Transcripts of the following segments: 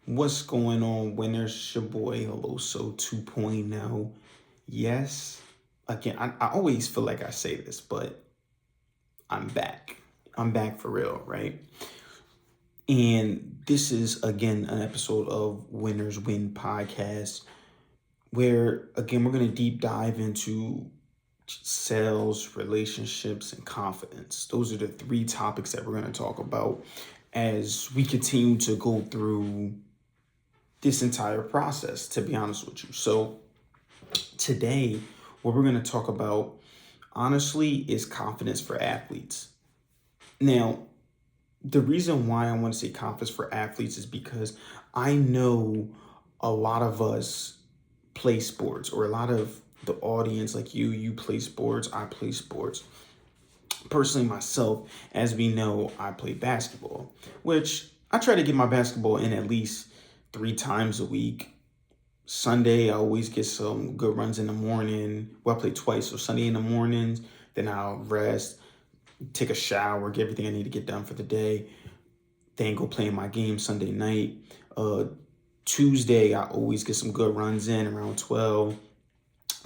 What's going on, winners? It's your boy Aloso 2.0. Yes, again, I always feel like I say this, but I'm back. I'm back for real, right? And this is again an episode of Winners Win podcast, where again we're gonna deep dive into sales, relationships, and confidence. Those are the three topics that we're gonna talk about as we continue to go through this entire process, to be honest with you. So today, what we're going to talk about, honestly, is confidence for athletes. Now, the reason why I want to say confidence for athletes is because I know a lot of us play sports, or a lot of the audience, like you play sports, I play sports. Personally, myself, as we know, I play basketball, which I try to get my basketball in at least 3 times a week. Sunday, I always get some good runs in the morning. Well, I play twice, so Sunday in the mornings, then I'll rest, take a shower, get everything I need to get done for the day, then go play my game Sunday night. Uh, Tuesday, I always get some good runs in around 12.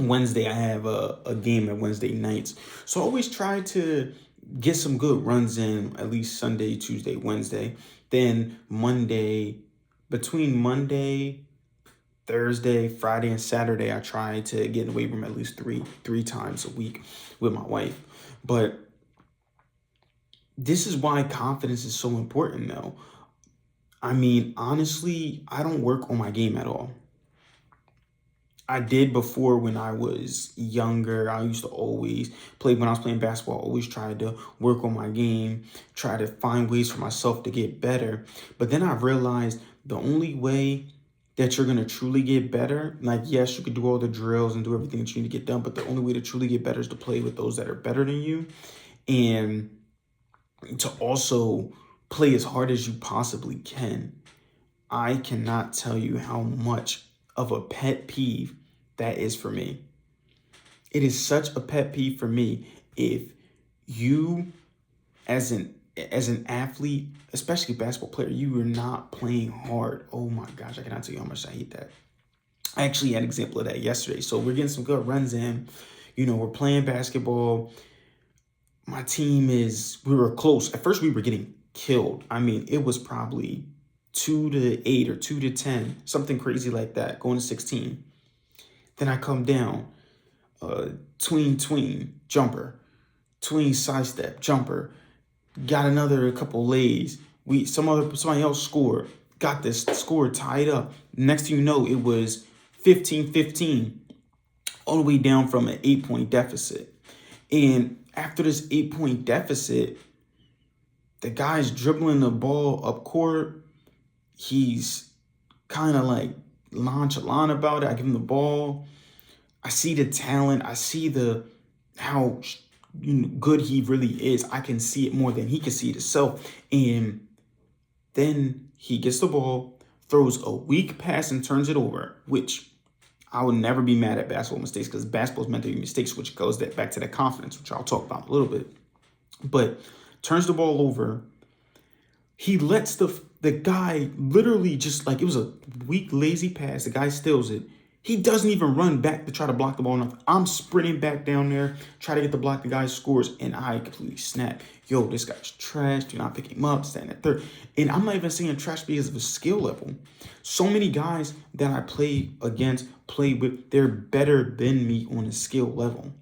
Wednesday, I have a game at Wednesday nights. So I always try to get some good runs in, at least Sunday, Tuesday, Wednesday. Then Monday, between Monday, Thursday, Friday, and Saturday, I try to get in the weight room at least three times a week with my wife. But this is why confidence is so important, though. I mean, honestly, I don't work on my game at all. I did before when I was younger. I used to always play when I was playing basketball. I always tried to work on my game, try to find ways for myself to get better. But then I realized the only way that you're gonna truly get better, like yes, you could do all the drills and do everything that you need to get done, but the only way to truly get better is to play with those that are better than you, and to also play as hard as you possibly can. I cannot tell you how much of a pet peeve that is for me. It is such a pet peeve for me if you, as an athlete, especially a basketball player, you are not playing hard. Oh my gosh, I cannot tell you how much I hate that. I actually had an example of that yesterday. So we're getting some good runs in. We're playing basketball. My team we were close. At first, we were getting killed. I mean, it was probably 2-8 or 2-10, something crazy like that, going to 16. Then I come down, tween, jumper, tween, sidestep, jumper, got another couple lays. Somebody else scored, got this score tied up. Next thing you know, it was 15-15, all the way down from an 8-point deficit. And after this 8-point deficit, the guy's dribbling the ball up court. He's kind of like nonchalant about it. I give him the ball. I see the talent. I see the how good he really is. I can see it more than he can see it himself. And then he gets the ball, throws a weak pass and turns it over, which I would never be mad at basketball mistakes, because basketball is meant to be mistakes, which goes back to the confidence, which I'll talk about in a little bit. But turns the ball over. He lets the guy literally, just like it was a weak, lazy pass. The guy steals it. He doesn't even run back to try to block the ball enough. I'm sprinting back down there, try to get the block. The guy scores, and I completely snap. Yo, this guy's trash. Do not pick him up. Stand at third. And I'm not even saying trash because of his skill level. So many guys that I play with, they're better than me on a skill level.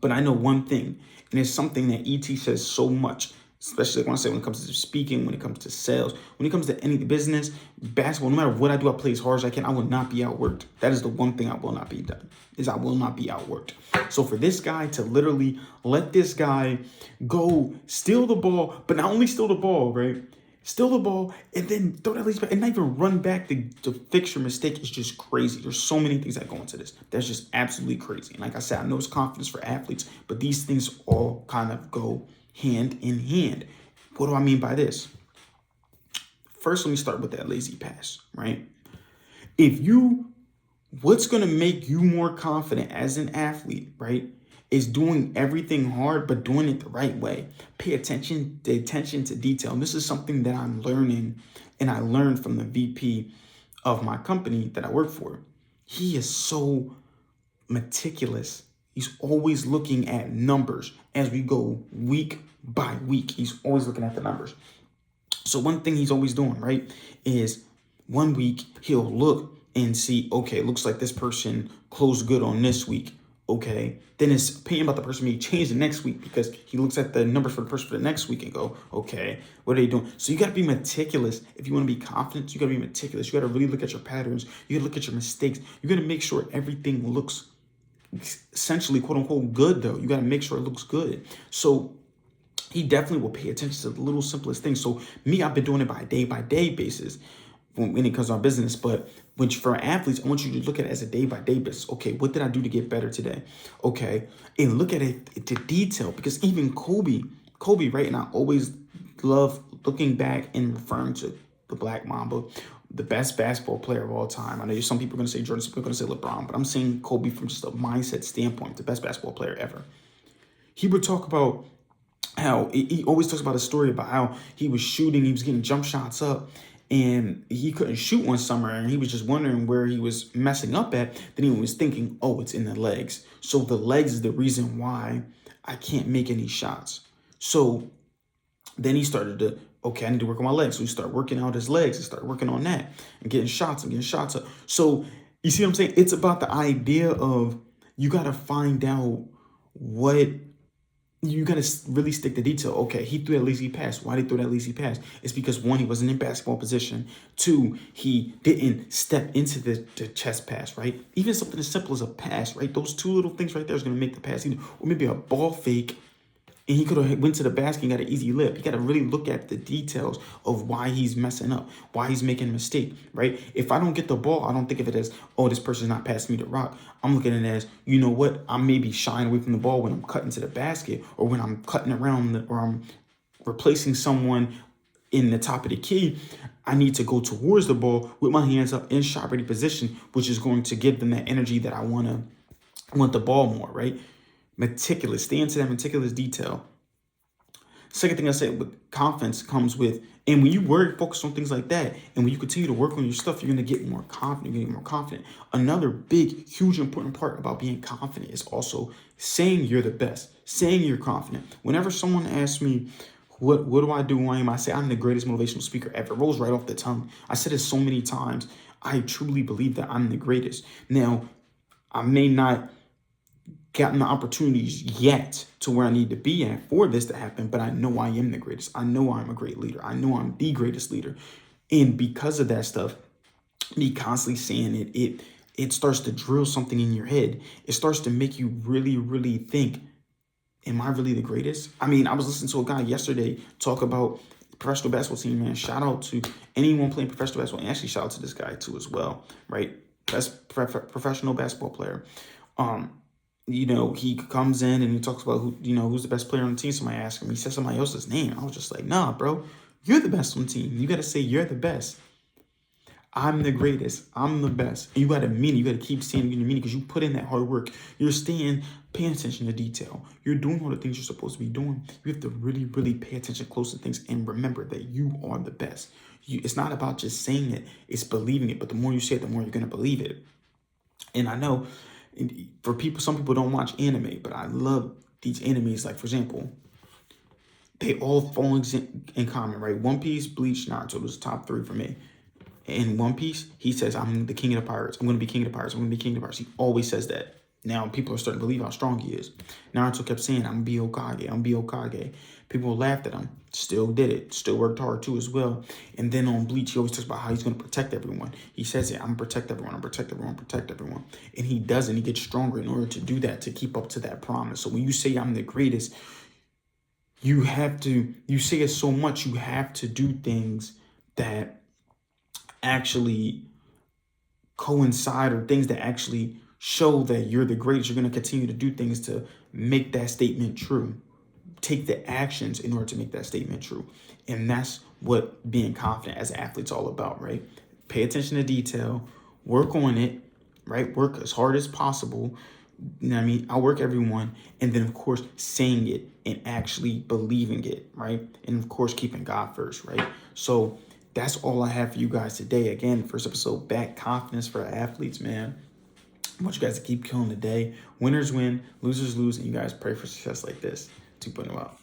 But I know one thing, and it's something that ET says so much, especially when it comes to speaking, when it comes to sales, when it comes to any business, basketball, no matter what I do, I play as hard as I can. I will not be outworked. That is the one thing I will not be done, is I will not be outworked. So for this guy to literally let this guy go steal the ball, but not only steal the ball, right? Steal the ball and then throw that lazy back and not even run back to fix your mistake is just crazy. There's so many things that go into this. That's just absolutely crazy. And like I said, I know it's confidence for athletes, but these things all kind of go hand in hand. What do I mean by this? First, let me start with that lazy pass, right? What's going to make you more confident as an athlete, right, It's doing everything hard, but doing it the right way. Pay attention, the attention to detail. And this is something that I'm learning, and I learned from the VP of my company that I work for. He is so meticulous. He's always looking at numbers as we go week by week. He's always looking at the numbers. So one thing he's always doing, right, is one week he'll look and see, okay, it looks like this person closed good on this week. Okay, then his opinion about the person may change the next week because he looks at the numbers for the person for the next week and go, okay, what are they doing? So you got to be meticulous. If you want to be confident, you got to be meticulous. You got to really look at your patterns. You got to look at your mistakes. You got to make sure everything looks essentially, quote unquote, good though. You got to make sure it looks good. So he definitely will pay attention to the little simplest things. So me, I've been doing it by day basis when it comes to our business. But for athletes, I want you to look at it as a day basis. Okay, what did I do to get better today? Okay, and look at it to detail, because even Kobe, right? And I always love looking back and referring to the Black Mamba, the best basketball player of all time. I know some people are going to say Jordan, some people are going to say LeBron, but I'm saying Kobe from just a mindset standpoint, the best basketball player ever. He would talk about how he always talks about a story about how he was shooting, he was getting jump shots up, and he couldn't shoot one summer, and he was just wondering where he was messing up at. Then he was thinking, oh, it's in the legs. So the legs is the reason why I can't make any shots. So then he started to, okay, I need to work on my legs. So he started working out his legs and started working on that and getting shots up. So you see what I'm saying? It's about the idea of you got to find out what you got to really stick to detail. Okay, he threw that lazy pass. Why did he throw that lazy pass? It's because, one, he wasn't in basketball position. Two, he didn't step into the chest pass, right? Even something as simple as a pass, right? Those two little things right there is going to make the pass. Or maybe a ball fake, and he could have went to the basket and got an easy lip. You got to really look at the details of why he's messing up, why he's making a mistake, right? If I don't get the ball, I don't think of it as, oh, this person's not passing me the rock. I'm looking at it as, you know what? I may be shying away from the ball when I'm cutting to the basket, or when I'm cutting around, or I'm replacing someone in the top of the key. I need to go towards the ball with my hands up in shot ready position, which is going to give them that energy that I want the ball more, right? Meticulous, stay into that meticulous detail. Second thing I said, with confidence comes with, and when you focus on things like that, and when you continue to work on your stuff, you're going to get more confident. You're going to get more confident. Another big, huge, important part about being confident is also saying you're the best, saying you're confident. Whenever someone asks me, what do I do? Why am I? Say I'm the greatest motivational speaker ever. It rolls right off the tongue. I said it so many times. I truly believe that I'm the greatest. Now, I may not gotten the opportunities yet to where I need to be at for this to happen, but I know I am the greatest. I know I'm a great leader. I know I'm the greatest leader. And because of that stuff, me constantly saying it starts to drill something in your head. It starts to make you really, really think, am I really the greatest? I mean, I was listening to a guy yesterday talk about professional basketball team, man. Shout out to anyone playing professional basketball, and actually shout out to this guy too as well, right? Best professional basketball player. He comes in and he talks about who's the best player on the team. Somebody asked him, he said somebody else's name. I was just like, nah, bro, you're the best on the team. You got to say you're the best. I'm the greatest. I'm the best. And you got to mean it. You got to keep saying it in your meaning, because you put in that hard work. You're paying attention to detail. You're doing all the things you're supposed to be doing. You have to really, really pay attention close to things and remember that you are the best. It's not about just saying it. It's believing it. But the more you say it, the more you're going to believe it. And I know, for people, some people don't watch anime, but I love these animes. Like, for example, they all fall in common, right? One Piece, Bleach, Naruto. Those top three for me. In One Piece, he says, I'm the king of the pirates. I'm going to be king of the pirates. I'm going to be king of the pirates. He always says that. Now people are starting to believe how strong he is. Naruto kept saying, I'm going to be Hokage. I'm going to be Hokage. People laughed at him. Still did it. Still worked hard too as well. And then on Bleach, he always talks about how he's going to protect everyone. He says it, I'm going to protect everyone. I'm going to protect everyone. Protect everyone. And he does, and he gets stronger in order to do that, to keep up to that promise. So when you say I'm the greatest, you say it so much, you have to do things that actually coincide, or things that actually show that you're the greatest. You're going to continue to do things to make that statement true. Take the actions in order to make that statement true. And that's what being confident as an athlete's all about, right? Pay attention to detail, work on it, right? Work as hard as possible, You know what I mean? Outwork everyone. And then, of course, saying it and actually believing it, right? And, of course, keeping God first, right? So that's all I have for you guys today. Again, first episode, back confidence for athletes, man. I want you guys to keep killing the day. Winners win, losers lose, and you guys pray for success like this. 2.0 out.